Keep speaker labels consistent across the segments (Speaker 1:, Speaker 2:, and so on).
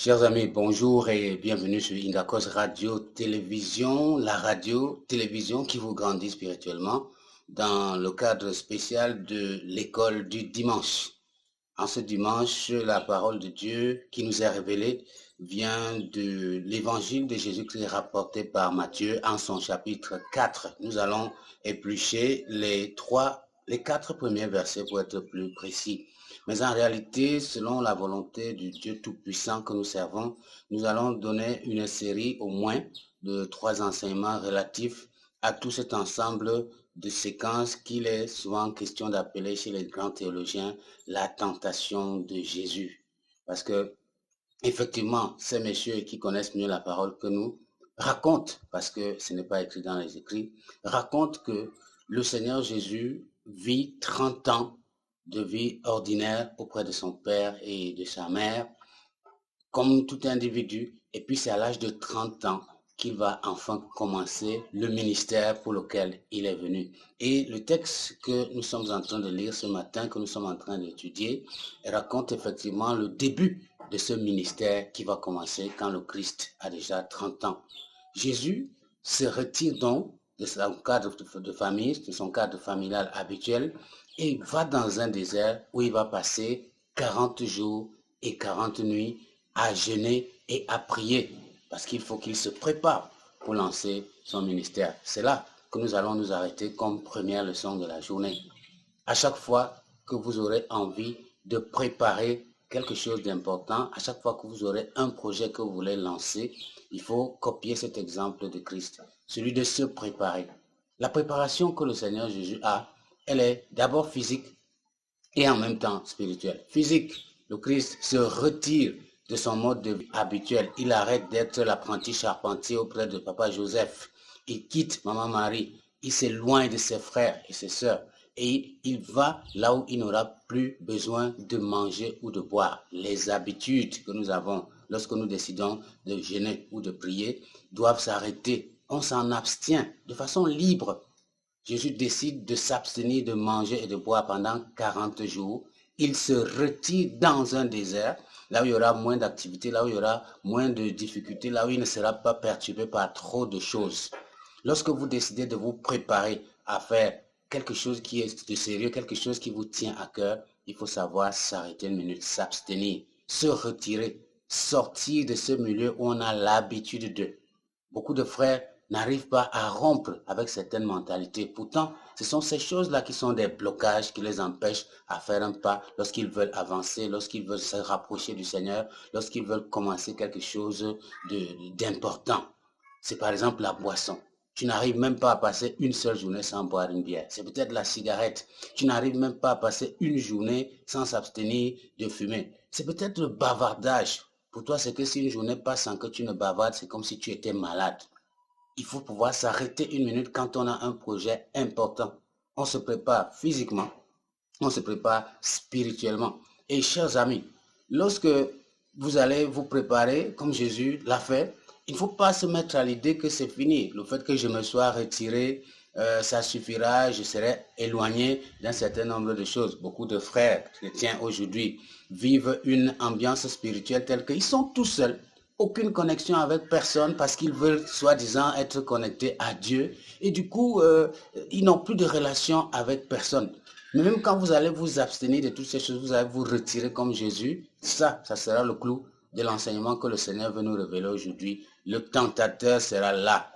Speaker 1: Chers amis, bonjour et bienvenue sur Indakos Radio Télévision, la radio-télévision qui vous grandit spirituellement dans le cadre spécial de l'école du dimanche. En ce dimanche, la parole de Dieu qui nous est révélée vient de l'évangile de Jésus-Christ rapporté par Matthieu en son chapitre 4. Nous allons éplucher les 4 premiers versets pour être plus précis. Mais en réalité, selon la volonté du Dieu Tout-Puissant que nous servons, nous allons donner une série au moins de 3 enseignements relatifs à tout cet ensemble de séquences qu'il est souvent question d'appeler chez les grands théologiens la tentation de Jésus. Parce que, effectivement, ces messieurs qui connaissent mieux la parole que nous racontent, parce que ce n'est pas écrit dans les écrits, racontent que le Seigneur Jésus vit 30 ans de vie ordinaire auprès de son père et de sa mère, comme tout individu, et puis c'est à l'âge de 30 ans qu'il va enfin commencer le ministère pour lequel il est venu. Et le texte que nous sommes en train de lire ce matin, que nous sommes en train d'étudier, raconte effectivement le début de ce ministère qui va commencer quand le Christ a déjà 30 ans. Jésus se retire donc de son cadre de famille, de son cadre familial habituel, et il va dans un désert où il va passer 40 jours et 40 nuits à jeûner et à prier, parce qu'il faut qu'il se prépare pour lancer son ministère. C'est là que nous allons nous arrêter comme première leçon de la journée. À chaque fois que vous aurez envie de préparer quelque chose d'important, à chaque fois que vous aurez un projet que vous voulez lancer, il faut copier cet exemple de Christ, celui de se préparer. La préparation que le Seigneur Jésus a, elle est d'abord physique et en même temps spirituelle. Physique, le Christ se retire de son mode de vie habituel. Il arrête d'être l'apprenti charpentier auprès de papa Joseph. Il quitte maman Marie. Il s'éloigne de ses frères et ses sœurs. Et il va là où il n'aura plus besoin de manger ou de boire. Les habitudes que nous avons lorsque nous décidons de jeûner ou de prier doivent s'arrêter. On s'en abstient de façon libre. Jésus décide de s'abstenir de manger et de boire pendant 40 jours. Il se retire dans un désert, là où il y aura moins d'activité, là où il y aura moins de difficultés, là où il ne sera pas perturbé par trop de choses. Lorsque vous décidez de vous préparer à faire quelque chose qui est de sérieux, quelque chose qui vous tient à cœur, il faut savoir s'arrêter une minute, s'abstenir, se retirer, sortir de ce milieu où on a l'habitude de. Beaucoup de frères n'arrivent pas à rompre avec certaines mentalités. Pourtant, ce sont ces choses-là qui sont des blocages qui les empêchent à faire un pas lorsqu'ils veulent avancer, lorsqu'ils veulent se rapprocher du Seigneur, lorsqu'ils veulent commencer quelque chose d'important. C'est par exemple la boisson. Tu n'arrives même pas à passer une seule journée sans boire une bière. C'est peut-être la cigarette. Tu n'arrives même pas à passer une journée sans s'abstenir de fumer. C'est peut-être le bavardage. Pour toi, c'est que si une journée passe sans que tu ne bavardes, c'est comme si tu étais malade. Il faut pouvoir s'arrêter une minute quand on a un projet important. On se prépare physiquement, on se prépare spirituellement. Et chers amis, lorsque vous allez vous préparer, comme Jésus l'a fait, il ne faut pas se mettre à l'idée que c'est fini. Le fait que je me sois retiré, ça suffira, je serai éloigné d'un certain nombre de choses. Beaucoup de frères chrétiens aujourd'hui vivent une ambiance spirituelle telle qu'ils sont tout seuls, aucune connexion avec personne parce qu'ils veulent soi-disant être connectés à Dieu et du coup, ils n'ont plus de relation avec personne. Mais même quand vous allez vous abstenir de toutes ces choses, vous allez vous retirer comme Jésus, ça sera le clou de l'enseignement que le Seigneur veut nous révéler aujourd'hui. Le tentateur sera là.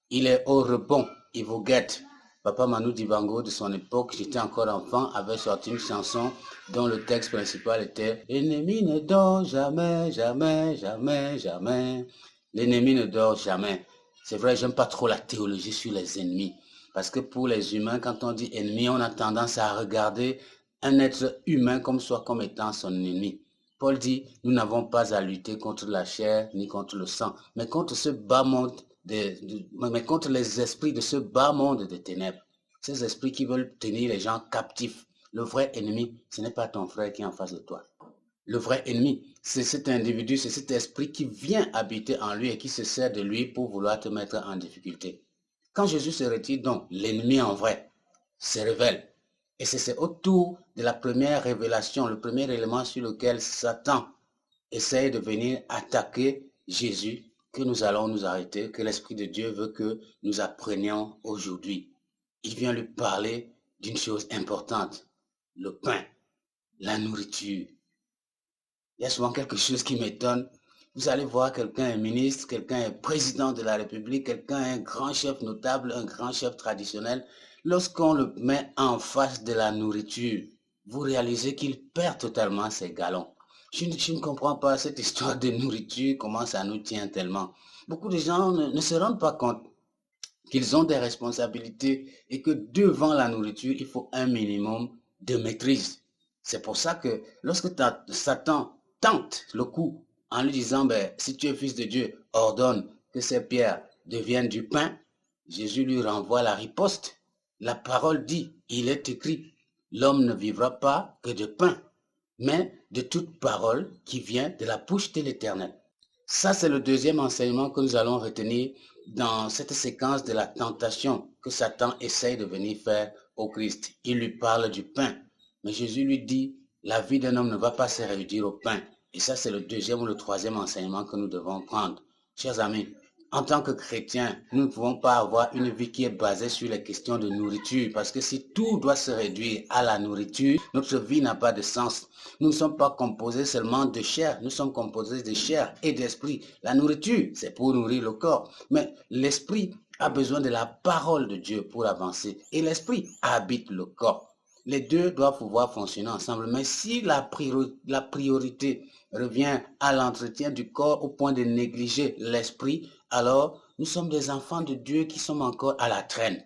Speaker 1: Il est au rebond, il vous guette. Papa Manu Dibango, de son époque, j'étais encore enfant, avait sorti une chanson dont le texte principal était « L'ennemi ne dort jamais, jamais, jamais, jamais. » L'ennemi ne dort jamais. C'est vrai, j'aime pas trop la théologie sur les ennemis. Parce que pour les humains, quand on dit ennemi, on a tendance à regarder un être humain comme étant son ennemi. Paul dit, nous n'avons pas à lutter contre la chair ni contre le sang, mais contre ce bas monde, mais contre les esprits de ce bas monde des ténèbres. Ces esprits qui veulent tenir les gens captifs. Le vrai ennemi, ce n'est pas ton frère qui est en face de toi. Le vrai ennemi, c'est cet individu, c'est cet esprit qui vient habiter en lui et qui se sert de lui pour vouloir te mettre en difficulté. Quand Jésus se retire, donc, l'ennemi en vrai se révèle. Et c'est autour de la première révélation, le premier élément sur lequel Satan essaye de venir attaquer Jésus, que nous allons nous arrêter, que l'Esprit de Dieu veut que nous apprenions aujourd'hui. Il vient lui parler d'une chose importante, le pain, la nourriture. Il y a souvent quelque chose qui m'étonne. Vous allez voir quelqu'un est ministre, quelqu'un est président de la République, quelqu'un est un grand chef notable, un grand chef traditionnel. Lorsqu'on le met en face de la nourriture, vous réalisez qu'il perd totalement ses galons. Je ne comprends pas cette histoire de nourriture, comment ça nous tient tellement. Beaucoup de gens ne se rendent pas compte qu'ils ont des responsabilités et que devant la nourriture, il faut un minimum de maîtrise. C'est pour ça que lorsque Satan tente le coup en lui disant, si tu es fils de Dieu, ordonne que ces pierres deviennent du pain, Jésus lui renvoie la riposte. La parole dit, il est écrit, l'homme ne vivra pas que de pain, mais de toute parole qui vient de la bouche de l'Éternel. Ça, c'est le deuxième enseignement que nous allons retenir dans cette séquence de la tentation que Satan essaye de venir faire au Christ. Il lui parle du pain, mais Jésus lui dit, la vie d'un homme ne va pas se réduire au pain. Et ça, c'est le deuxième ou le troisième enseignement que nous devons prendre. Chers amis, en tant que chrétiens, nous ne pouvons pas avoir une vie qui est basée sur les questions de nourriture, parce que si tout doit se réduire à la nourriture, notre vie n'a pas de sens. Nous ne sommes pas composés seulement de chair, nous sommes composés de chair et d'esprit. La nourriture, c'est pour nourrir le corps, mais l'esprit a besoin de la parole de Dieu pour avancer, et l'esprit habite le corps. Les deux doivent pouvoir fonctionner ensemble, mais si la priorité revient à l'entretien du corps au point de négliger l'esprit, alors nous sommes des enfants de Dieu qui sommes encore à la traîne.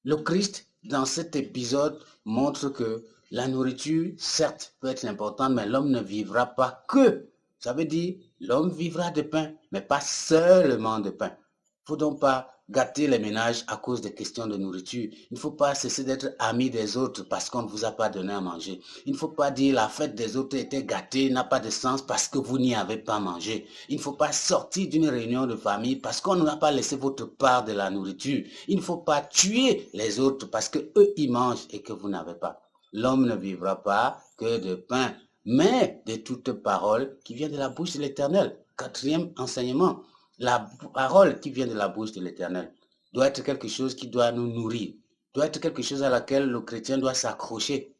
Speaker 1: Le Christ, dans cet épisode, montre que la nourriture, certes, peut être importante, mais l'homme ne vivra pas que. Ça veut dire, l'homme vivra de pain, mais pas seulement de pain. Il ne faut donc pas gâter les ménages à cause des questions de nourriture. Il ne faut pas cesser d'être ami des autres parce qu'on ne vous a pas donné à manger. Il ne faut pas dire la fête des autres était gâtée, n'a pas de sens parce que vous n'y avez pas mangé. Il ne faut pas sortir d'une réunion de famille parce qu'on n'a pas laissé votre part de la nourriture. Il ne faut pas tuer les autres parce que eux ils mangent et que vous n'avez pas. L'homme ne vivra pas que de pain, mais de toute parole qui vient de la bouche de l'Éternel. Quatrième enseignement. La parole qui vient de la bouche de l'Éternel doit être quelque chose qui doit nous nourrir, doit être quelque chose à laquelle le chrétien doit s'accrocher.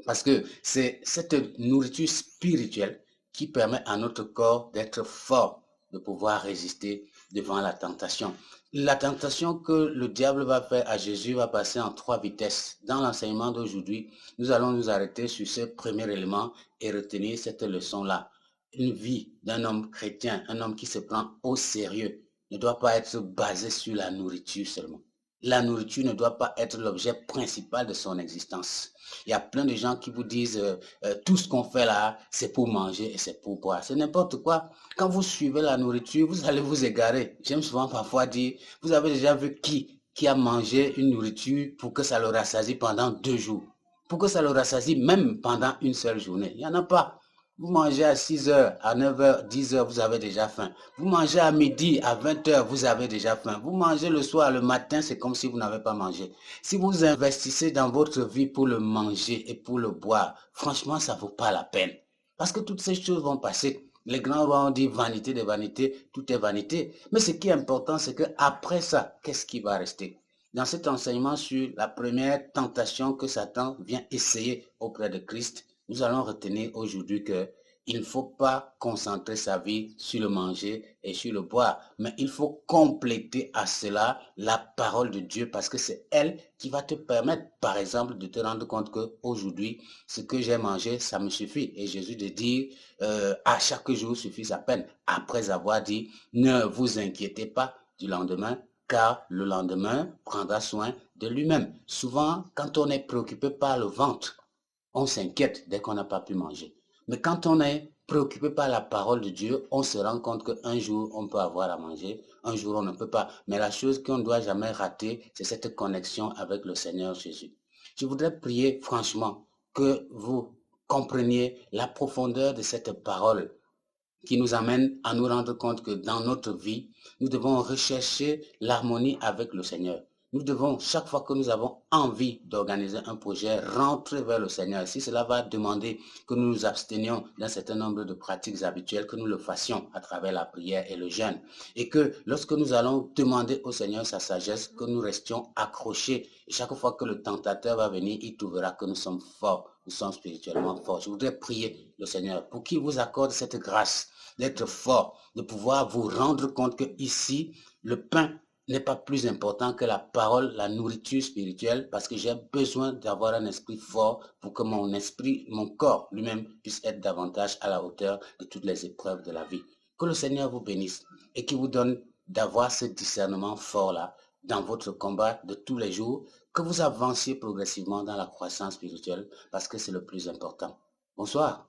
Speaker 1: Parce que c'est cette nourriture spirituelle qui permet à notre corps d'être fort, de pouvoir résister devant la tentation. La tentation que le diable va faire à Jésus va passer en 3 vitesses. Dans l'enseignement d'aujourd'hui, nous allons nous arrêter sur ce premier élément et retenir cette leçon-là. Une vie d'un homme chrétien, un homme qui se prend au sérieux, ne doit pas être basée sur la nourriture seulement. La nourriture ne doit pas être l'objet principal de son existence. Il y a plein de gens qui vous disent tout ce qu'on fait là, c'est pour manger et c'est pour boire. C'est n'importe quoi. Quand vous suivez la nourriture, vous allez vous égarer. J'aime souvent parfois dire, vous avez déjà vu qui a mangé une nourriture pour que ça le rassasie pendant 2 jours, pour que ça le rassasie même pendant une seule journée. Il n'y en a pas. Vous mangez à 6 heures, à 9 heures, 10 heures, vous avez déjà faim. Vous mangez à midi, à 20 heures, vous avez déjà faim. Vous mangez le soir, le matin, c'est comme si vous n'avez pas mangé. Si vous investissez dans votre vie pour le manger et pour le boire, franchement, ça ne vaut pas la peine. Parce que toutes ces choses vont passer. Les grands rois ont dit vanité de vanité, tout est vanité. Mais ce qui est important, c'est qu'après ça, qu'est-ce qui va rester? Dans cet enseignement sur la première tentation que Satan vient essayer auprès de Christ, nous allons retenir aujourd'hui qu'il ne faut pas concentrer sa vie sur le manger et sur le boire, mais il faut compléter à cela la parole de Dieu parce que c'est elle qui va te permettre, par exemple, de te rendre compte qu'aujourd'hui, ce que j'ai mangé, ça me suffit. Et Jésus de dire, à chaque jour suffit sa peine, après avoir dit, ne vous inquiétez pas du lendemain, car le lendemain prendra soin de lui-même. Souvent, quand on est préoccupé par le ventre, on s'inquiète dès qu'on n'a pas pu manger. Mais quand on est préoccupé par la parole de Dieu, on se rend compte qu'un jour, on peut avoir à manger, un jour, on ne peut pas. Mais la chose qu'on ne doit jamais rater, c'est cette connexion avec le Seigneur Jésus. Je voudrais prier franchement que vous compreniez la profondeur de cette parole qui nous amène à nous rendre compte que dans notre vie, nous devons rechercher l'harmonie avec le Seigneur. Nous devons, chaque fois que nous avons envie d'organiser un projet, rentrer vers le Seigneur. Et si cela va demander que nous nous abstenions d'un certain nombre de pratiques habituelles, que nous le fassions à travers la prière et le jeûne. Et que lorsque nous allons demander au Seigneur sa sagesse, que nous restions accrochés. Et chaque fois que le tentateur va venir, il trouvera que nous sommes forts, nous sommes spirituellement forts. Je voudrais prier le Seigneur pour qu'il vous accorde cette grâce d'être fort, de pouvoir vous rendre compte que ici, le pain n'est pas plus important que la parole, la nourriture spirituelle, parce que j'ai besoin d'avoir un esprit fort pour que mon esprit, mon corps lui-même puisse être davantage à la hauteur de toutes les épreuves de la vie. Que le Seigneur vous bénisse et qu'il vous donne d'avoir ce discernement fort-là dans votre combat de tous les jours, que vous avanciez progressivement dans la croissance spirituelle, parce que c'est le plus important. Bonsoir.